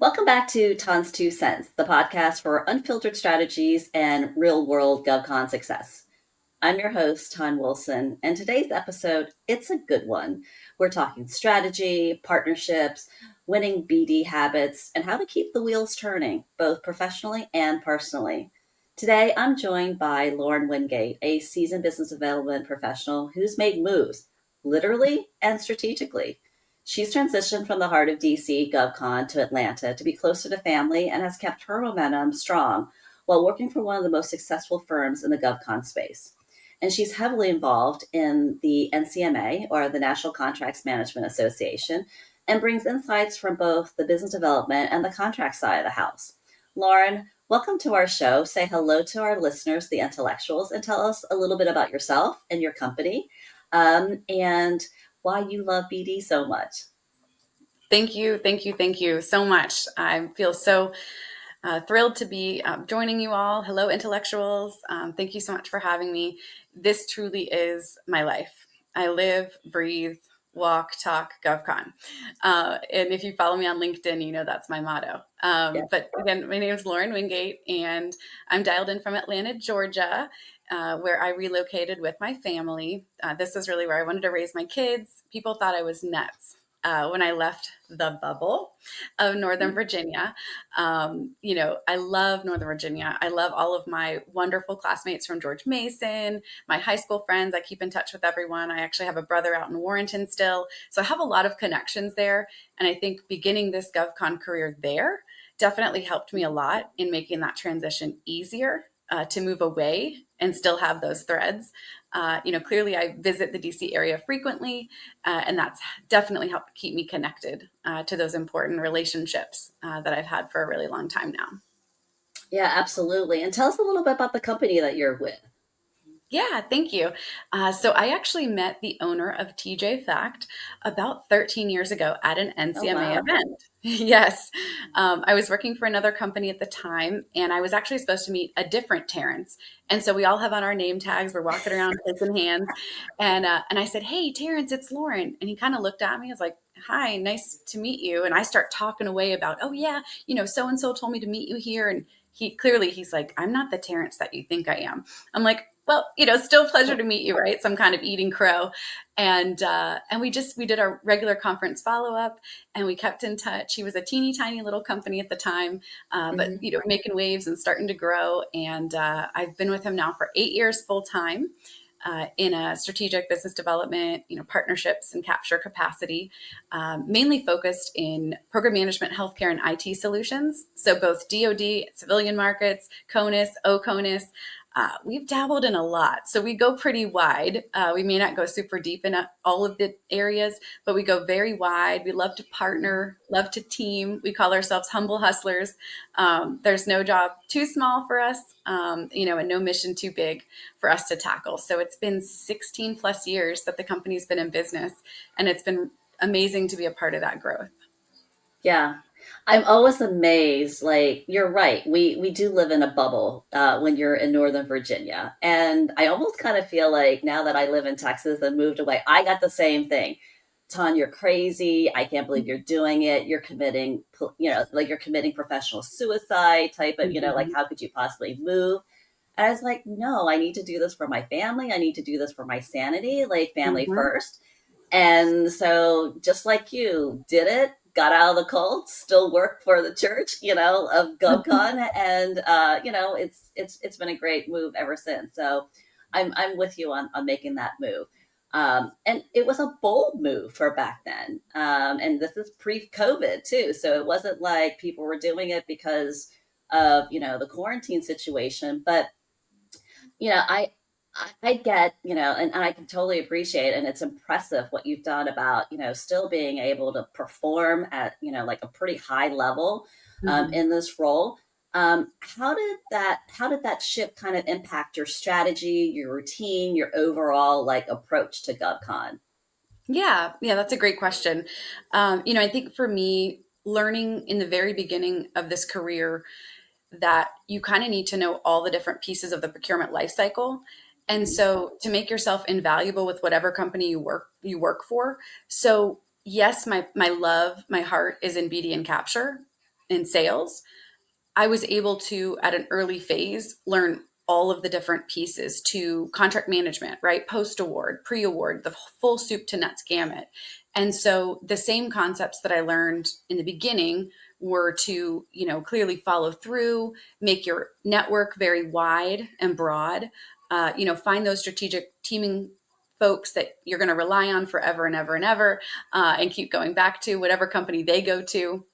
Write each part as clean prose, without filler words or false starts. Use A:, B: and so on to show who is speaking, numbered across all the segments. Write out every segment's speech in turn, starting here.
A: Welcome back to Tanstwocents, the podcast for unfiltered strategies and real world GovCon success. I'm your host, Tanwilson, and today's episode, it's a good one. We're talking strategy, partnerships, winning BD habits, and how to keep the wheels turning, both professionally and personally. Today, I'm joined by Lauren Wingate, a seasoned business development professional who's made moves, literally and strategically. She's transitioned from the heart of DC GovCon to Atlanta to be closer to family and has kept her momentum strong while working for one of the most successful firms in the GovCon space. And she's heavily involved in the NCMA, or the National Contracts Management Association, and brings insights from both the business development and the contract side of the house. Lauren, welcome to our show. Say hello to our listeners, the Intellectuals, and tell us a little bit about yourself and your company, and why you love BD so much.
B: Thank you. Thank you so much. I feel so thrilled to be joining you all. Hello, Intellectuals. Thank you so much for having me. This truly is my life. I live, breathe, walk, talk, GovCon. And if you follow me on LinkedIn, you know that's my motto. But again, my name is Lauren Wingate, and I'm dialed in from Atlanta, Georgia, where I relocated with my family. This is really where I wanted to raise my kids. People thought I was nuts when I left the bubble of Northern Virginia. I love Northern Virginia. I love all of my wonderful classmates from George Mason, my high school friends. I keep in touch with everyone. I actually have a brother out in Warrenton still. So I have a lot of connections there. And I think beginning this GovCon career there definitely helped me a lot in making that transition easier to move away and still have those threads. Clearly I visit the DC area frequently, and that's definitely helped keep me connected to those important relationships that I've had for a really long time now.
A: Yeah, absolutely. And tell us a little bit about the company that you're with.
B: Yeah, thank you. So I actually met the owner of TJ Fact about 13 years ago at an
A: Oh,
B: NCMA
A: wow.
B: event. Yes. I was working for another company at the time, and I was actually supposed to meet a different Terrence. And so we all have on our name tags. We're walking around holding hands. And I said, "Hey, Terrence, it's Lauren." And he kind of looked at me. I was like, "Hi, nice to meet you." And I start talking away about, "Oh, yeah, so-and-so told me to meet you here." And he's like, "I'm not the Terrence that you think I am." I'm like, "Well, still a pleasure to meet you," right? So I'm kind of eating crow. And we did our regular conference follow-up, and we kept in touch. He was a teeny tiny little company at the time, but making waves and starting to grow. And I've been with him now for 8 years full time. In a strategic business development, partnerships and capture capacity, mainly focused in program management, healthcare, and IT solutions. So both DoD, civilian markets, CONUS, OCONUS. We've dabbled in a lot. So we go pretty wide. We may not go super deep in all of the areas, but we go very wide. We love to partner, love to team. We call ourselves humble hustlers. There's no job too small for us, and no mission too big for us to tackle. So it's been 16 plus years that the company's been in business, and it's been amazing to be a part of that growth.
A: Yeah. I'm always amazed. Like, you're right. We do live in a bubble when you're in Northern Virginia. And I almost kind of feel like now that I live in Texas and moved away, I got the same thing. Ton, you're crazy. I can't believe you're doing it. You're committing, like you're committing professional suicide type of, like how could you possibly move? And I was like, no, I need to do this for my family. I need to do this for my sanity, like family
B: Mm-hmm.
A: first. And so just like you did it, got out of the cult, still work for the church, of GovCon. And it's been a great move ever since. So I'm with you on making that move. And it was a bold move for back then. And this is pre-COVID too. So it wasn't like people were doing it because of, the quarantine situation, but I get, and I can totally appreciate, and it's impressive what you've done about, still being able to perform at, like a pretty high level
B: Mm-hmm.
A: in this role. How did that shift kind of impact your strategy, your routine, your overall like approach to GovCon?
B: Yeah, that's a great question. I think for me, learning in the very beginning of this career that you kind of need to know all the different pieces of the procurement life cycle. And so to make yourself invaluable with whatever company you work for. So yes, my heart is in BD and capture. in sales, I was able to, at an early phase, learn all of the different pieces to contract management, right? Post award, pre award, the full soup to nuts gamut. And so the same concepts that I learned in the beginning were to, clearly follow through, make your network very wide and broad, find those strategic teaming folks that you're going to rely on forever and ever and ever, and keep going back to whatever company they go to.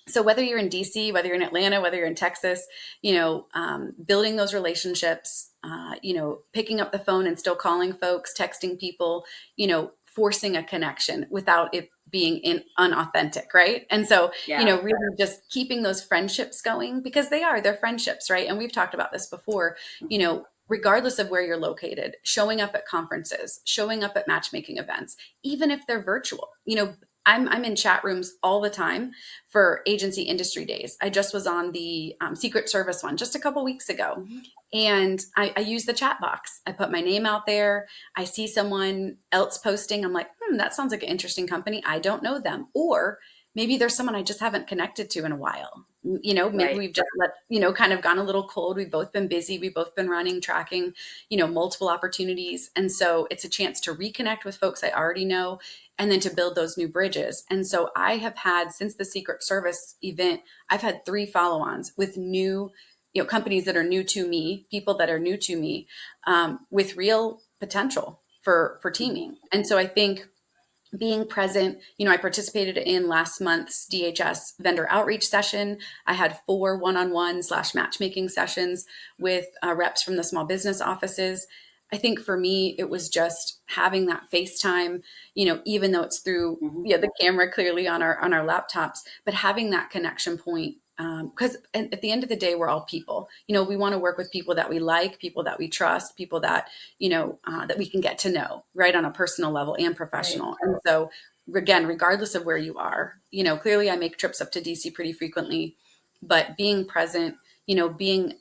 B: So whether you're in DC, whether you're in Atlanta, whether you're in Texas, building those relationships, picking up the phone and still calling folks, texting people, forcing a connection without it being unauthentic, right? And so,
A: Yeah.
B: really just keeping those friendships going, because they're friendships, right? And we've talked about this before, regardless of where you're located, showing up at conferences, showing up at matchmaking events, even if they're virtual. I'm in chat rooms all the time for agency industry days. I just was on the Secret Service one just a couple weeks ago. And I use the chat box. I put my name out there. I see someone else posting. I'm like, that sounds like an interesting company. I don't know them. Or maybe there's someone I just haven't connected to in a while. Maybe
A: Right.
B: we've just kind of gone a little cold. We've both been busy. We've both been running, tracking, multiple opportunities. And so it's a chance to reconnect with folks I already know, and then to build those new bridges. And so I have had, since the Secret Service event, I've had 3 follow-ons with new, companies that are new to me, people that are new to me, with real potential for teaming. And so I think being present, I participated in last month's DHS vendor outreach session. I had 4 one-on-one / matchmaking sessions with reps from the small business offices. I think for me, it was just having that FaceTime, even though it's through the camera clearly on our laptops, but having that connection point. Because at the end of the day, we're all people. We want to work with people that we like, people that we trust, people that that we can get to know, right, on a personal level and professional.
A: Right.
B: And so, again, regardless of where you are, clearly I make trips up to DC pretty frequently, but being present, being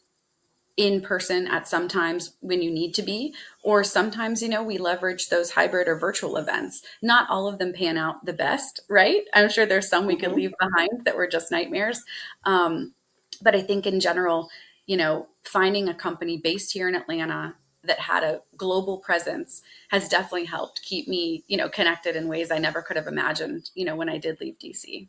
B: in person at some times when you need to be, or sometimes, we leverage those hybrid or virtual events. Not all of them pan out the best, right? I'm sure there's some we could leave behind that were just nightmares. But I think in general, finding a company based here in Atlanta that had a global presence has definitely helped keep me, connected in ways I never could have imagined, when I did leave DC.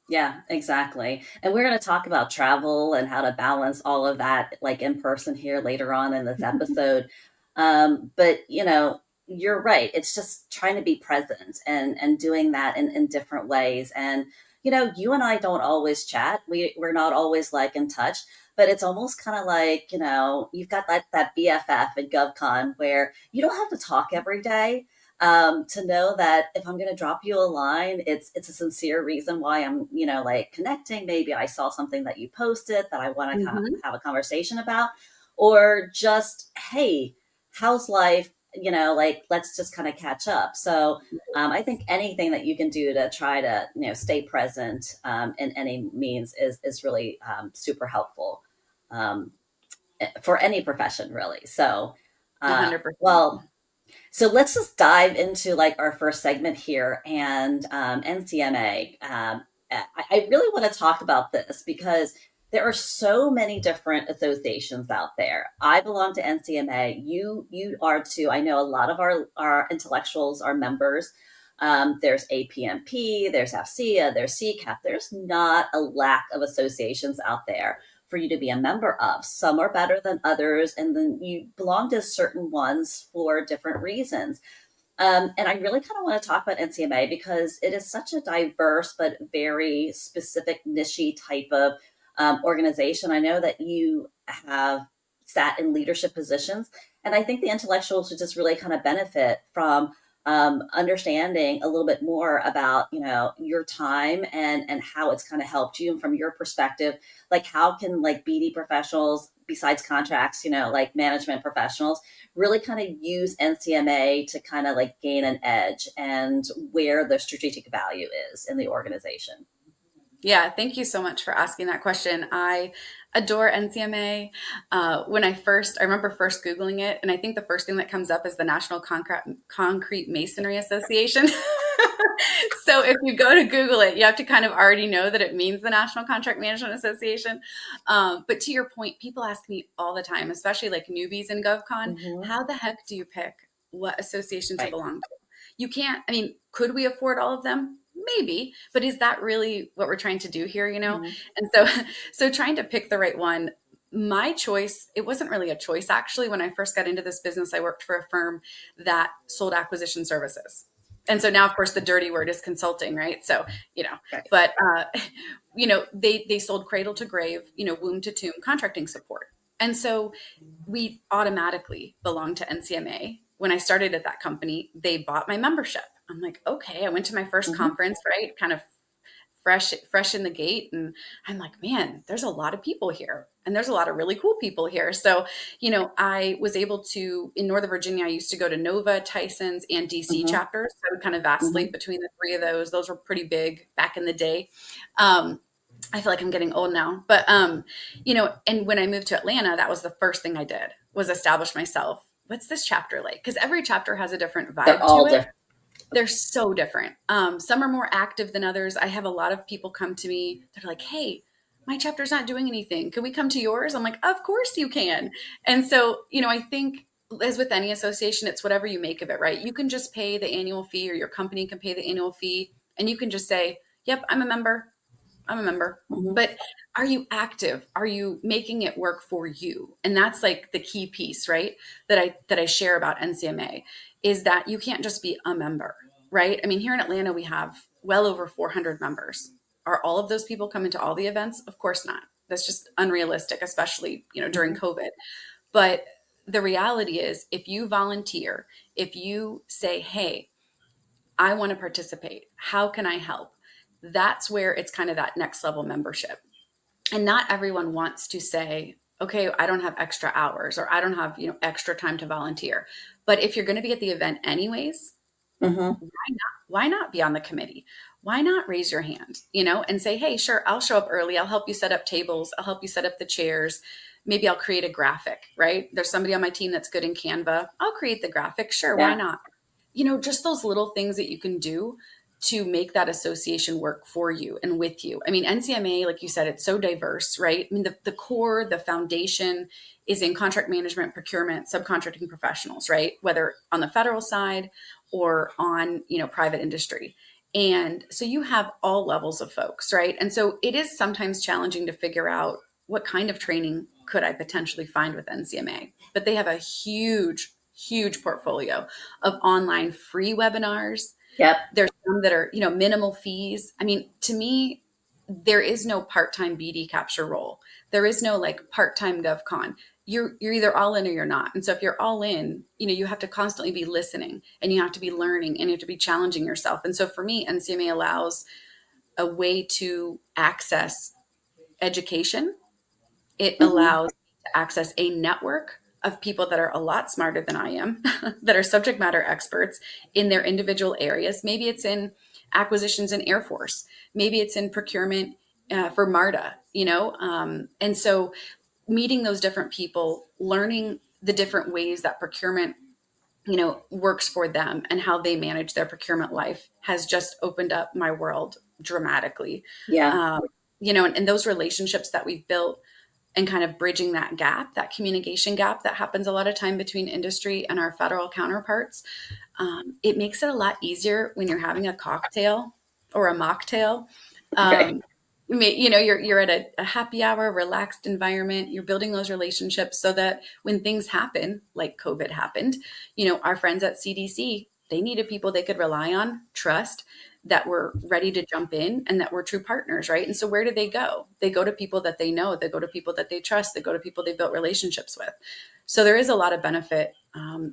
A: Yeah, exactly. And we're going to talk about travel and how to balance all of that, like in person here later on in this episode. But you're right. It's just trying to be present and doing that in different ways. And you and I don't always chat. We're not always like in touch. But it's almost kind of like you've got that BFF at GovCon where you don't have to talk every day, to know that if I'm going to drop you a line, it's a sincere reason why I'm, like connecting. Maybe I saw something that you posted that I want to
B: Mm-hmm.
A: have a conversation about, or just, hey, how's life? Like let's just kind of catch up. So I think anything that you can do to try to, stay present in any means is really super helpful, um, for any profession, really. So,
B: 100%.
A: well, so let's just dive into like our first segment here and NCMA. I really want to talk about this because there are so many different associations out there. I belong to NCMA. You are too. I know a lot of our intellectuals are members. There's APMP, there's AFCEA, there's CCAP. There's not a lack of associations out there for you to be a member of. Some are better than others, and then you belong to certain ones for different reasons. And I really kind of want to talk about NCMA because it is such a diverse but very specific niche type of organization. I know that you have sat in leadership positions, and I think the intellectuals would just really kind of benefit from understanding a little bit more about your time and how it's kind of helped you, and from your perspective, like how can like BD professionals besides contracts, like management professionals really kind of use NCMA to kind of like gain an edge and where the strategic value is in the organization.
B: Yeah, thank you so much for asking that question. I adore NCMA. I remember first Googling it, and I think the first thing that comes up is the National Concrete Masonry Association. So if you go to Google it, you have to kind of already know that it means the National Contract Management Association. But to your point, people ask me all the time, especially like newbies in GovCon,
A: Mm-hmm.
B: how the heck do you pick what association to
A: Right.
B: belong to? You can't, I mean, could we afford all of them? Maybe, but is that really what we're trying to do here, you know?
A: Mm-hmm.
B: And so, so trying to pick the right one, my choice, it wasn't really a choice actually. When I first got into this business, I worked for a firm that sold acquisition services. And so now, of course, the dirty word is consulting, right? So, you know,
A: Right.
B: but you know, they sold cradle to grave, you know, womb to tomb contracting support. And so we automatically belonged to NCMA. When I started at that company, they bought my membership. I'm like, okay, I went to my first
A: Mm-hmm.
B: conference, right? Kind of fresh in the gate. And I'm like, man, there's a lot of people here. And there's a lot of really cool people here. So, you know, I was able to, in Northern Virginia, I used to go to Nova, Tyson's, and DC
A: Mm-hmm.
B: chapters. So I would kind of
A: Mm-hmm.
B: vacillate between the three of those. Those were pretty big back in the day. Um, I feel like I'm getting old now, but you know, and when I moved to Atlanta, that was the first thing I did was establish myself. What's this chapter like? Because every chapter has a different
A: They're
B: vibe to
A: all
B: it.
A: different.
B: They're so different. Some are more active than others. I have a lot of people come to me that are like, hey, my chapter's not doing anything. Can we come to yours? I'm like, of course you can. And so, you know, I think as with any association, it's whatever you make of it, right? You can just pay the annual fee or your company can pay the annual fee and you can just say, yep, I'm a member. I'm a member.
A: Mm-hmm.
B: But are you active? Are you making it work for you? And that's like the key piece, right? That I share about NCMA is that you can't just be a member, right? I mean, here in Atlanta, we have well over 400 members. Are all of those people coming to all the events? Of course not. That's just unrealistic, especially, you know, during
A: Mm-hmm.
B: COVID. But the reality is if you volunteer, if you say, hey, I want to participate, how can I help? That's where it's kind of that next level membership. And not everyone wants to say, okay, I don't have extra hours or I don't have, you know, extra time to volunteer. But if you're going to be at the event anyways,
A: Mm-hmm.
B: why not be on the committee? Why not raise your hand, you know, and say, hey, sure, I'll show up early. I'll help you set up tables. I'll help you set up the chairs. Maybe I'll create a graphic, right? There's somebody on my team that's good in Canva. I'll create the graphic. Sure, why
A: Yeah.
B: not? You know, just those little things that you can do to make that association work for you and with you. I mean, NCMA, like you said, it's so diverse, right? I mean, the core, the foundation is in contract management, procurement, subcontracting professionals, right? Whether on the federal side or on, you know, private industry. And so you have all levels of folks, right? And so it is sometimes challenging to figure out what kind of training could I potentially find with NCMA. But they have a huge portfolio of online free webinars.
A: Yep.
B: There's some that are, you know, minimal fees. I mean, to me, there is no part-time BD capture role. There is no like part-time GovCon. You're either all in or you're not. And so if you're all in, you know, you have to constantly be listening and you have to be learning and you have to be challenging yourself. And so for me, NCMA allows a way to access education. It
A: Mm-hmm.
B: allows me to access a network of people that are a lot smarter than I am, that are subject matter experts in their individual areas. Maybe it's in acquisitions in Air Force. Maybe it's in procurement for MARTA, you know? And so meeting those different people, learning the different ways that procurement, you know, works for them and how they manage their procurement life has just opened up my world dramatically.
A: Yeah.
B: Um, you know, and those relationships that we've built and kind of bridging that gap, that communication gap that happens a lot of time between industry and our federal counterparts, it makes it a lot easier when you're having a cocktail or a mocktail.
A: Right.
B: Um, you know, you're at a happy hour, relaxed environment. You're building those relationships so that when things happen, like COVID happened, you know, our friends at CDC, they needed people they could rely on, trust, that were ready to jump in and that were true partners, right? And so where do they go? They go to people that they know, they go to people that they trust, they go to people they've built relationships with. So there is a lot of benefit,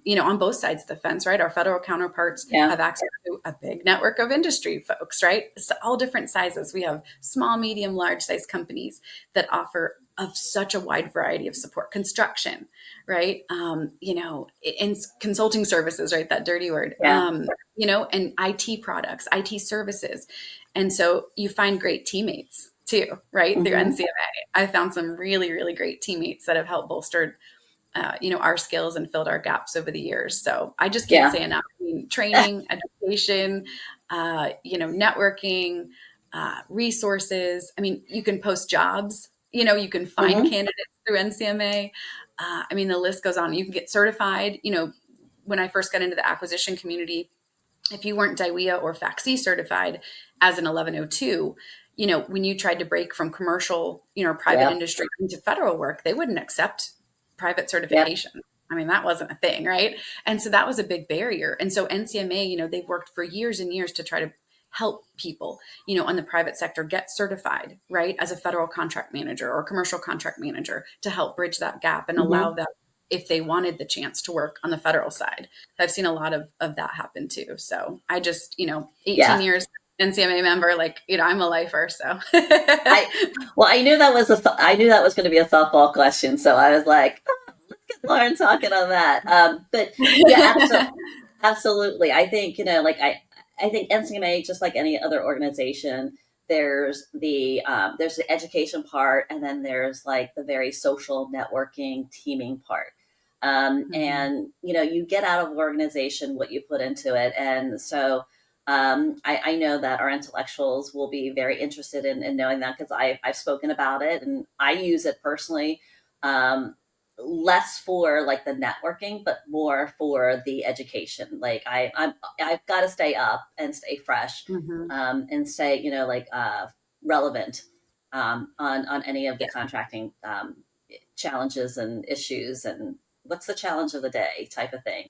B: you know, on both sides of the fence, right? Our federal counterparts
A: Yeah.
B: have access to a big network of industry folks, right? So all different sizes. We have small, medium, large size companies that offer of such a wide variety of support, construction, right? You know, and consulting services, right? That dirty word,
A: Yeah.
B: you know, and IT products, IT services. And so you find great teammates too, right? Through
A: Mm-hmm.
B: NCMA. I found some really great teammates that have helped bolster our skills and filled our gaps over the years. So I just can't
A: Yeah.
B: say enough. I mean, training, education, networking, resources. I mean, you can post jobs. You can find
A: Hmm.
B: candidates through NCMA. I mean, the list goes on. You can get certified. When I first got into the acquisition community, if you weren't DIWEA or FACSI certified as an 1102, when you tried to break from commercial, private
A: Yep.
B: industry into federal work, they wouldn't accept private
A: Yep.
B: certification. I mean, that wasn't a thing, right? And so that was a big barrier. And so NCMA, they've worked for years and years to try to help people, on the private sector get certified, right, as a federal contract manager or commercial contract manager to help bridge that gap and allow
A: Hmm.
B: them if they wanted the chance to work on the federal side. I've seen a lot of that happen too. So I just, 18
A: Yeah.
B: years NCMA member, like, I'm a lifer. So
A: I well, I knew that was going to be a softball question, so I was like, oh, let's get Lauren talking on that. But yeah, absolutely. I think I think NCMA, just like any other organization, there's the education part, and then there's like the very social networking teaming part.
B: Mhm.
A: And you get out of organization what you put into it, and so I know that our intellectuals will be very interested in knowing that, because I've spoken about it and I use it personally, um, less for like the networking, but more for the education. Like I've got to stay up and stay fresh,
B: Mhm.
A: and stay relevant, on any of the
B: Yeah.
A: contracting challenges and issues, and what's the challenge of the day type of thing.